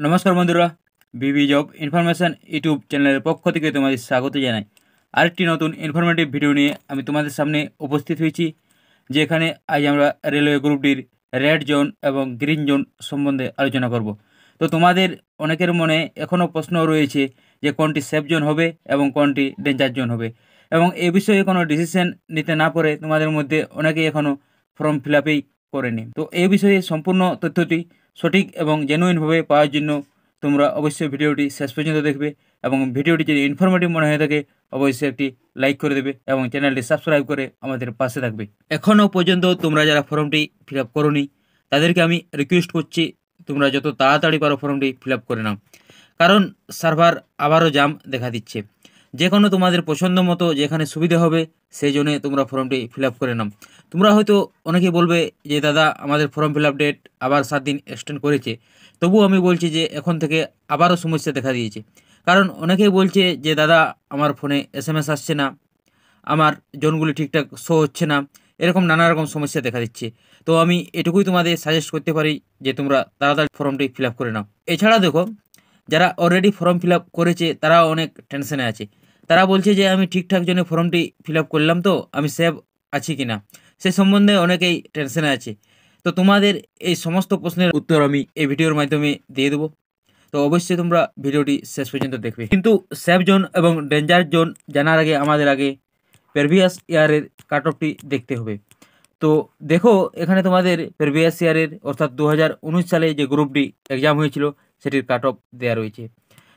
নমস্কার বন্ধুরা, বিবি job information YouTube চ্যানেলের পক্ষ থেকে তোমাদের স্বাগত জানাই। আরেকটি নতুন ইনফরমেটিভ ভিডিও নিয়ে আমি তোমাদের সামনে উপস্থিত হয়েছি, যেখানে আজ আমরা রেলওয়ে গ্রুপটির রেড জোন এবং গ্রিন জোন সম্বন্ধে আলোচনা করব। তো তোমাদের অনেকের মনে এখনও প্রশ্ন রয়েছে যে কোনটি সেফ জোন হবে এবং কোনটি ডেঞ্জার জোন হবে, এবং এ বিষয়ে কোনো ডিসিশন নিতে না পারে তোমাদের মধ্যে অনেকেই এখনও ফর্ম ফিল আপই করেনি। তো এই বিষয়ে সম্পূর্ণ তথ্যটি সঠিক এবং জেনুইনভাবে পাওয়ার জন্য তোমরা অবশ্যই ভিডিওটি শেষ পর্যন্ত দেখবে, এবং ভিডিওটি যদি ইনফরমেটিভ মনে হয়ে থাকে অবশ্যই একটি লাইক করে দেবে এবং চ্যানেলটি সাবস্ক্রাইব করে আমাদের পাশে থাকবে। এখনও পর্যন্ত তোমরা যারা ফর্মটি ফিল আপ করোনি তাদেরকে আমি রিকোয়েস্ট করছি তোমরা যত তাড়াতাড়ি পারো ফর্মটি ফিল আপ করে নাও, কারণ সার্ভার আবারও জাম দেখা দিচ্ছে। যে কোনো তোমাদের পছন্দ মতো যেখানে সুবিধা হবে সেই জন্যে তোমরা ফর্মটি ফিল আপ করে নাও। তোমরা হয়তো অনেকে বলবে যে দাদা আমাদের ফর্ম ফিল আপ ডেট আবার 7 দিন এক্সটেন্ড করেছে, তবুও আমি বলছি যে এখন থেকে আবারও সমস্যা দেখা দিয়েছে। কারণ অনেকেই বলছে যে দাদা আমার ফোনে SMS আসছে না, আমার জোনগুলি ঠিকঠাক শো হচ্ছে না, এরকম নানা রকম সমস্যা দেখা দিচ্ছে। তো আমি এটুকুই তোমাদের সাজেস্ট করতে পারি যে তোমরা তাড়াতাড়ি ফর্মটি ফিল আপ করে নাও। এছাড়া দেখো, যারা অলরেডি ফর্ম ফিল আপ করেছে তারা অনেক টেনশনে আছে। তারা বলছে যে আমি ঠিকঠাক জন্য ফর্মটি ফিল আপ করলাম, তো আমি সেভ আছি কি না সে সম্বন্ধে অনেকেই টেনশনে আছে। তো তোমাদের এই সমস্ত প্রশ্নের উত্তর আমি এই ভিডিওর মাধ্যমে দিয়ে দেবো। তো অবশ্যই তোমরা ভিডিওটি শেষ পর্যন্ত দেখবে। কিন্তু সেফ জোন এবং ডেঞ্জার জোন জানার আগে আমাদের প্রিভিয়াস ইয়ারের কাট অফটি দেখতে হবে। তো দেখো, এখানে তোমাদের প্রিভিয়াস ইয়ারের অর্থাৎ 2019 সালে যে গ্রুপটি এক্সাম হয়েছিল সেটির কাট অফ দেওয়া রয়েছে।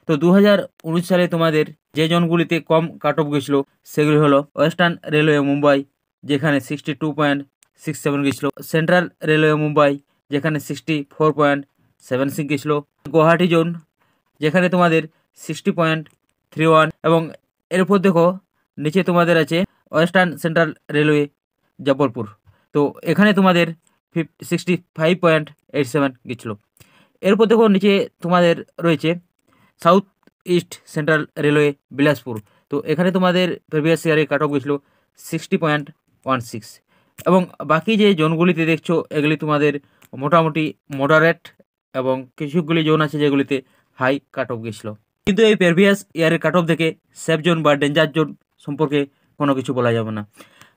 তো 2019 সালে তোমাদের যে জোনগুলিতে কম কাট অফ গেছিলো সেগুলি হলো ওয়েস্টার্ন রেলওয়ে মুম্বাই, যেখানে 62.67 গেছিলো। সেন্ট্রাল রেলওয়ে মুম্বাই, যেখানে 64.76 গেছিলো। গুয়াহাটি জোন, যেখানে তোমাদের 60.31। এবং এরপর দেখো নিচে তোমাদের আছে ওয়েস্টার্ন সেন্ট্রাল রেলওয়ে জবলপুর, তো এখানে তোমাদের 65.87 গেছিলো। এরপর দেখো নিচে তোমাদের রয়েছে south east central railway Bilaspur, তো এখানে তোমাদের প্রিভিয়াস ইয়ারে কাট অফ গেছিলো 60.16। এবং বাকি যে জোনগুলিতে দেখছো এগুলি তোমাদের মোটামুটি মডারেট, এবং কিছুগুলি জোন আছে যেগুলিতে হাই কাট অফ গেছিলো। কিন্তু এই প্রিভিয়াস ইয়ারের কাট অফ দেখে সেফ জোন বা ডেঞ্জার জোন সম্পর্কে কোনো কিছু বলা যাবে না।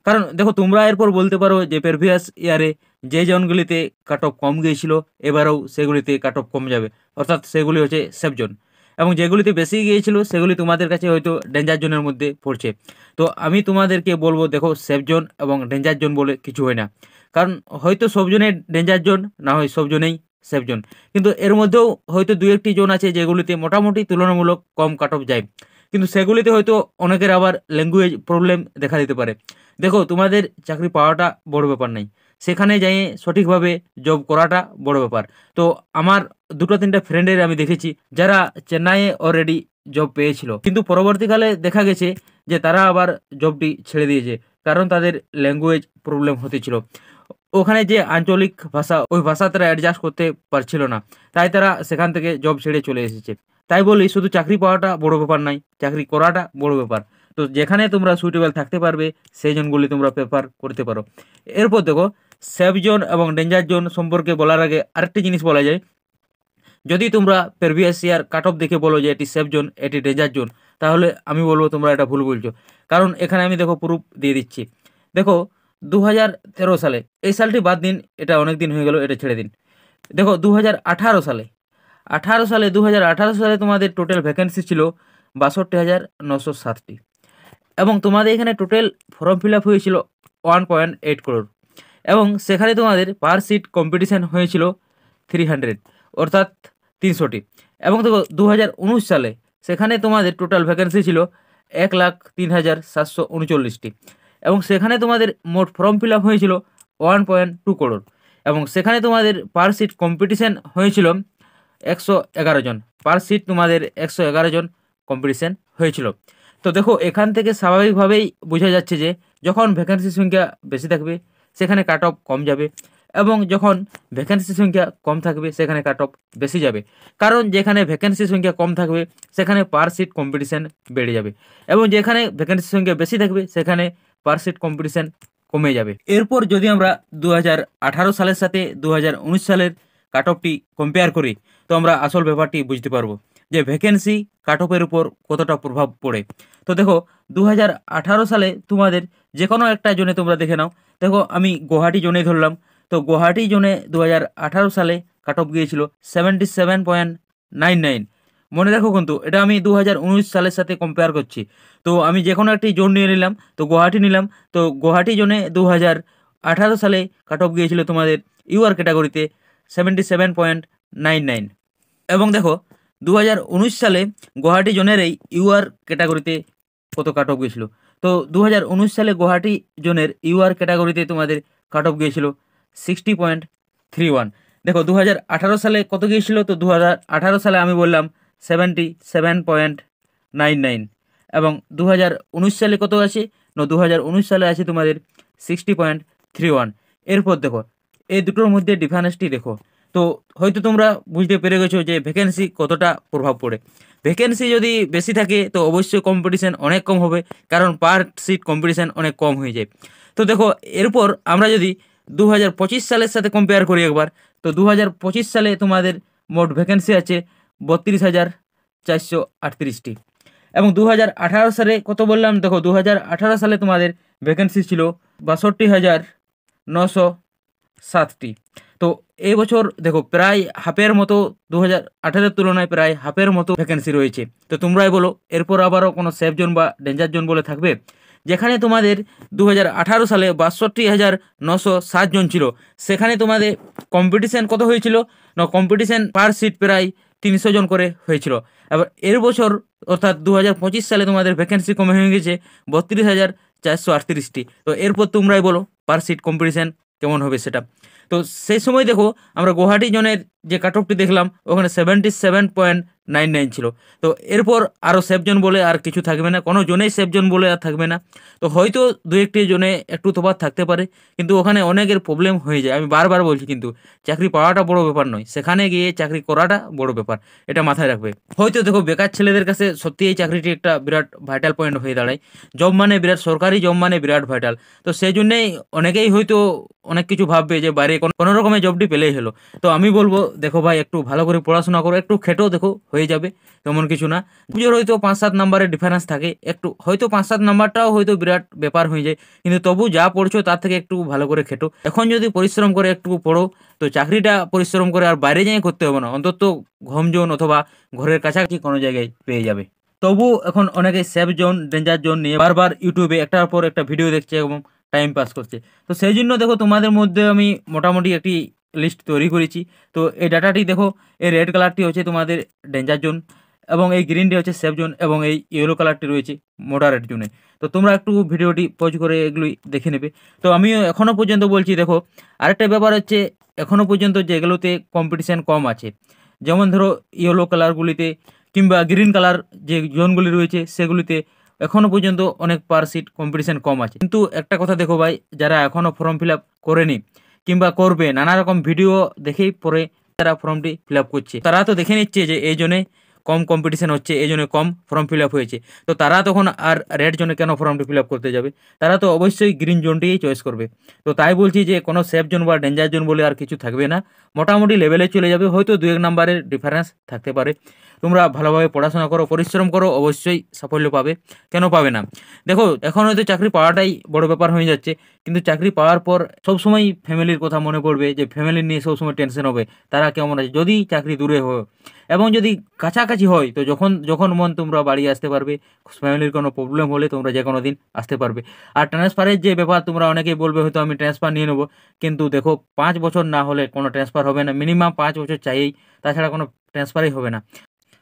কারণ দেখো, তোমরা এরপর বলতে পারো যে প্রিভিয়াস ইয়ারে যে জোনগুলিতে কাট অফ কম গিয়েছিল এবারেও সেগুলিতে কাট অফ কম যাবে, অর্থাৎ সেগুলি হচ্ছে সেফ জোন। এবং যেগুলিতে বেশি গিয়েছিল সেগুলি তোমাদের কাছে হয়তো ডেঞ্জার জোনের মধ্যে পড়ছে। তো আমি তোমাদেরকে বলবো, দেখো সেফ জোন এবং ডেঞ্জার জোন বলে কিছু হয় না, কারণ হয়তো সব জোনে ডেঞ্জার জোন না হয় সব জোনেই সেফ জোন, কিন্তু এর মধ্যেও হয়তো দু একটি জোন আছে যেগুলিতে মোটামুটি তুলনামূলক কম কাট অফ যায়, কিন্তু সেগুলিতে হয়তো অনেকের আবার ল্যাঙ্গুয়েজ প্রবলেম দেখা দিতে পারে। দেখো, তোমাদের চাকরি পাওয়াটা বড় ব্যাপার নাই, সেখানে যাই সঠিকভাবে জব করাটা বড় ব্যাপার। তো আমার 2-3টা ফ্রেন্ডের আমি দেখেছি যারা চেন্নাইয়ে অলরেডি জব পেয়েছিল, কিন্তু পরবর্তীকালে দেখা গেছে যে তারা আবার জবটি ছেড়ে দিয়েছে, কারণ তাদের ল্যাঙ্গুয়েজ প্রবলেম হতেছিল। ওখানে যে আঞ্চলিক ভাষা, ওই ভাষা তারা অ্যাডজাস্ট করতে পারছিল না, তাই তারা সেখান থেকে জব ছেড়ে চলে এসেছে। তাই বলি, শুধু চাকরি পাওয়াটা বড় ব্যাপার নাই, চাকরি করাটা বড় ব্যাপার। তো যেখানে তোমরা সুইটেবল থাকতে পারবে সেই জোনগুলি তোমরা প্রেফার করতে পারো। এরপর দেখো, সেফ জোন এবং ডেঞ্জার জোন সম্পর্কে বলার আগে আরেকটি জিনিস বলা যায়। যদি তোমরা প্রিভিয়াস ইয়ার কাট অফ দেখে বলো যে এটি সেফ জোন, এটি ডেঞ্জার জোন, তাহলে আমি বলবো তোমরা এটা ভুল বলছো। কারণ এখানে আমি দেখো প্রুফ দিয়ে দিচ্ছি। দেখো, 2013 সালে, এই সালটি বাদ দিন, এটা অনেক দিন হয়ে গেল, এটা ছেড়ে দিন। দেখো 2018 সালে, 2018 সালে তোমাদের টোটাল ভ্যাকেন্সি ছিল 62,907টি, এবং তোমাদের এখানে টোটাল ফর্ম ফিল আপ হয়েছিল 1.8 করোড়, এবং সেখানে তোমাদের পার সিট কম্পিটিশান হয়েছিল 300, অর্থাৎ 300টি। এবং দেখো 2019 সালে সেখানে তোমাদের টোটাল ভ্যাকেন্সি ছিল 1,03,739টি, এবং সেখানে তোমাদের মোট ফর্ম ফিল আপ হয়েছিল 1.2 করোড়, এবং সেখানে তোমাদের পার সিট কম্পিটিশান হয়েছিল 111 জন। পার সিট তোমাদের 111 জন কম্পিটিশান হয়েছিল। তো দেখো, এখান থেকে স্বাভাবিকভাবেই বোঝা যাচ্ছে যে যখন ভ্যাকেন্সির সংখ্যা বেশি থাকবে সেখানে কাট অফ কম যাবে, এবং যখন ভ্যাকেন্সির সংখ্যা কম থাকবে সেখানে কাট অফ বেশি যাবে। কারণ যেখানে ভ্যাকেন্সির সংখ্যা কম থাকবে সেখানে পার সিট কম্পিটিশান বেড়ে যাবে, এবং যেখানে ভ্যাকেন্সির সংখ্যা বেশি থাকবে সেখানে পার সিট কম্পিটিশান কমে যাবে। এরপর যদি আমরা 2018 সালের সাথে 2019 সালের কাট অফটি কম্পেয়ার করি তো আমরা আসল ব্যাপারটি বুঝতে পারবো যে ভ্যাকেন্সি কাট অফের উপর কতটা প্রভাব পড়ে। তো দেখো 2018 সালে তোমাদের যে কোনো একটা জোনে তোমরা দেখে নাও। দেখো আমি গুয়াহাটি জোনে ধরলাম, তো গুয়াহাটি জোনে 2018 সালে কাট অফ গিয়েছিল 77.99। মনে রাখো কিন্তু এটা আমি 2019 সালের সাথে কম্পেয়ার করছি। তো আমি যে কোনো একটি জোন নিয়ে নিলাম, তো গুয়াহাটি নিলাম। তো গুয়াহাটি জোনে 2018 সালে কাট অফ গিয়েছিল তোমাদের ইউআর ক্যাটাগরিতে 77.99। এবং দেখো 2019 সালে গুয়াহাটি জোনের এই ইউআর ক্যাটাগরিতে কত কাট অফ গিয়েছিল। তো 2019 সালে গুয়াহাটি জোনের ইউআর ক্যাটাগরিতে তোমাদের কাট অফ গিয়েছিল 60.31। দেখো 2018 সালে কত গিয়েছিল, তো 2018 সালে আমি বললাম 77.99। এবং 2019 সালে কত আছে, 2019 সালে আছে তোমাদের 60.31। এরপর দেখো এই দুটোর মধ্যে ডিফারেন্সটি দেখো। তো হয়তো তোমরা বুঝতে পেরে গেছো যে ভ্যাকেন্সি কতটা প্রভাব পড়ে। ভ্যাকেন্সি যদি বেশি থাকে তো অবশ্যই কম্পিটিশান অনেক কম হবে, কারণ পার সিট কম্পিটিশান অনেক কম হয়ে যায়। তো দেখো এরপর আমরা যদি 2025 সালের সাথে কম্পেয়ার করি একবার, তো 2025 সালে তোমাদের মোট ভ্যাকেন্সি আছে 32,438টি। এবং 2018 সালে কত বললাম, দেখো 2018 সালে তোমাদের ভ্যাকেন্সি ছিল 62,907টি। তো এই বছর দেখো প্রায় হাফের মতো 2018-এর তুলনায় প্রায় হাফের মতো ভ্যাকেন্সি রয়েছে। তো তোমরাই বলো এরপর আবারও কোনো সেফ জোন বা ডেঞ্জার জোন বলে থাকবে? যেখানে তোমাদের 2018 সালে 62,907 জন ছিল, সেখানে তোমাদের কম্পিটিশান কত হয়েছিল না, কম্পিটিশান পার সিট প্রায় 300 জন করে হয়েছিল। এবার এর বছর অর্থাৎ 2025 সালে তোমাদের ভ্যাকেন্সি কমে হয়ে গেছে 32,438টি। তো এরপর তোমরাই বলো পার সিট কম্পিটিশান কেমন হবে সেটা। তো সেই সময় দেখো আমরা গুয়াহাটি জোনের যে কাট অফটি দেখলাম ওখানে 77.99 ছিল। তো এরপর আরও সেফ জোন বলে আর কিছু থাকবে না, কোনো জোনেই সেফ জোন বলে আর থাকবে না। তো হয়তো দু একটি জোনে একটু তফাৎ থাকতে পারে, কিন্তু ওখানে অনেকের প্রবলেম হয়ে যায়। আমি বারবার বলছি, কিন্তু চাকরি পাওয়াটা বড় ব্যাপার নয়, সেখানে গিয়ে চাকরি করাটা বড় ব্যাপার, এটা মাথায় রাখবে। হয়তো দেখো বেকার ছেলেদের কাছে সত্যি এই চাকরিটি একটা বিরাট ভাইটাল পয়েন্ট হয়ে দাঁড়ায়। জব মানে বিরাট, সরকারি জব মানে বিরাট ভাইটাল। তো সেই জন্যেই অনেকেই হয়তো অনেক কিছু ভাববে যে বাইরে কোনো রকমের জবটি পেলেই হলো। তো আমি বলবো দেখো ভাই একটু ভালো করে পড়াশোনা করো, একটু খেটো, দেখো হয়ে যাবে, তেমন কিছু না। পুজোর হয়তো 5-7 নাম্বারের ডিফারেন্স থাকে, একটু হয়তো 5-7 নাম্বারটাও হয়তো বিরাট ব্যাপার হয়ে যায়, কিন্তু তবু যা পড়ছো তার থেকে একটু ভালো করে খেটো। এখন যদি পরিশ্রম করে একটু পড়ো তো চাকরিটা পরিশ্রম করে আর বাইরে যেয়ে করতে হবে না, অন্তত হোম জোন অথবা ঘরের কাছাকাছি কোনো জায়গায় পেয়ে যাবে। তবু এখন অনেকে সেফ জোন ডেঞ্জার জোন নিয়ে বারবার ইউটিউবে একটার পর একটা ভিডিও দেখছে এবং টাইম পাস করছে। তো সেই জন্য দেখো তোমাদের মধ্যে আমি মোটামুটি একটি লিস্ট তৈরি করেছি। তো এই ডাটাটি দেখো, এই রেড কালারটি হচ্ছে তোমাদের ডেঞ্জার জোন, এবং এই গ্রিনটি হচ্ছে সেফ জোন, এবং এই ইয়েলো কালারটি রয়েছে মডারেট জোনে। তো তোমরা একটু ভিডিওটি পজ করে এগুলি দেখে নেবে। তো আমি এখনও পর্যন্ত বলছি দেখো, আরেকটা ব্যাপার হচ্ছে এখনও পর্যন্ত যেগুলোতে কম্পিটিশান কম আছে, যেমন ধরো ইয়েলো কালারগুলিতে কিংবা গ্রিন কালার যে জোনগুলি রয়েছে সেগুলিতে এখনও পর্যন্ত অনেক পার সিট কম্পিটিশান কম আছে। কিন্তু একটা কথা দেখো ভাই, যারা এখনও ফর্ম ফিল আপ করেনি কিংবা করবে, নানা রকম ভিডিও দেখেই পরে তারা ফর্মটি ফিল আপ করছে, তারা তো দেখে নিচ্ছে যে এই জন্যে কম কম্পিটিশান হচ্ছে, এই জন্য কম ফর্ম ফিল আপ হয়েছে। তো তারা তখন আর রেড জোনে কেন ফর্মটি ফিল আপ করতে যাবে? তারা তো অবশ্যই গ্রিন জোনটিই চয়েস করবে। তো তাই বলছি যে কোনো সেফ জোন বা ডেঞ্জার জোন বলে আর কিছু থাকবে না, মোটামুটি লেভেলে চলে যাবে, হয়তো 2-1 নাম্বারের ডিফারেন্স থাকতে পারে। তোমরা ভালোভাবে পড়াশোনা করো, পরিশ্রম করো, অবশ্যই সাফল্য পাবে, কেন পাবে না? দেখো এখন হয়তো চাকরি পাওয়াটাই বড় ব্যাপার হয়ে যাচ্ছে, কিন্তু চাকরি পাওয়ার পর সবসময় ফ্যামিলির কথা মনে পড়বে, যে ফ্যামিলি নিয়ে সবসময় টেনশন হবে তারা কেমন আছে। যদি চাকরি দূরে হয় এবং যদি কাছাকাছি হয় তো যখন যখন মন তোমরা বাড়ি আসতে পারবে, ফ্যামিলির কোনো প্রবলেম হলে তোমরা যে কোনো দিন আসতে পারবে। আর ট্রান্সফারের যে ব্যাপার, তোমরা অনেকেই বলবে হয়তো আমি ট্রান্সফার নিয়ে নেবো, কিন্তু দেখো 5 বছর না হলে কোনো ট্রান্সফার হবে না, মিনিমাম 5 বছর চাইই, তাছাড়া কোনো ট্রান্সফারই হবে না।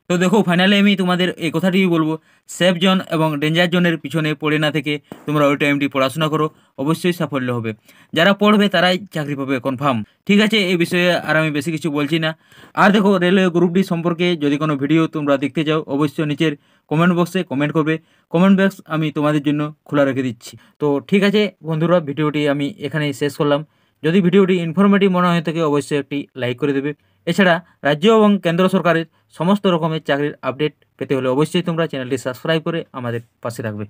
তো দেখো ফাইনালি আমি তোমাদের এই কথাটিই বলবো, সেফ জোন এবং ডেঞ্জার জোনের পিছনে পড়ে না থেকে তোমরা ওই টাইমটি পড়াশোনা করো, অবশ্যই সাফল্য হবে। যারা পড়বে তারাই চাকরি পাবে কনফার্ম। ঠিক আছে, এই বিষয়ে আর আমি বেশি কিছু বলছি না। আর দেখো রেলওয়ে গ্রুপ ডি সম্পর্কে যদি কোনো ভিডিও তোমরা দেখতে চাও অবশ্যই নিচের কমেন্ট বক্সে কমেন্ট করবে, কমেন্ট বক্স আমি তোমাদের জন্য খোলা রেখে দিচ্ছি। তো ঠিক আছে বন্ধুরা, ভিডিওটি আমি এখানেই শেষ করলাম। যদি ভিডিওটি ইনফরমেটিভ মনে হয়ে থাকে অবশ্যই একটি লাইক করে দেবে। এছাড়া রাজ্য এবং কেন্দ্র সরকারের সমস্ত রকমের চাকরির আপডেট পেতে হলে অবশ্যই তোমরা চ্যানেলটি সাবস্ক্রাইব করে আমাদের পাশে থাকবে।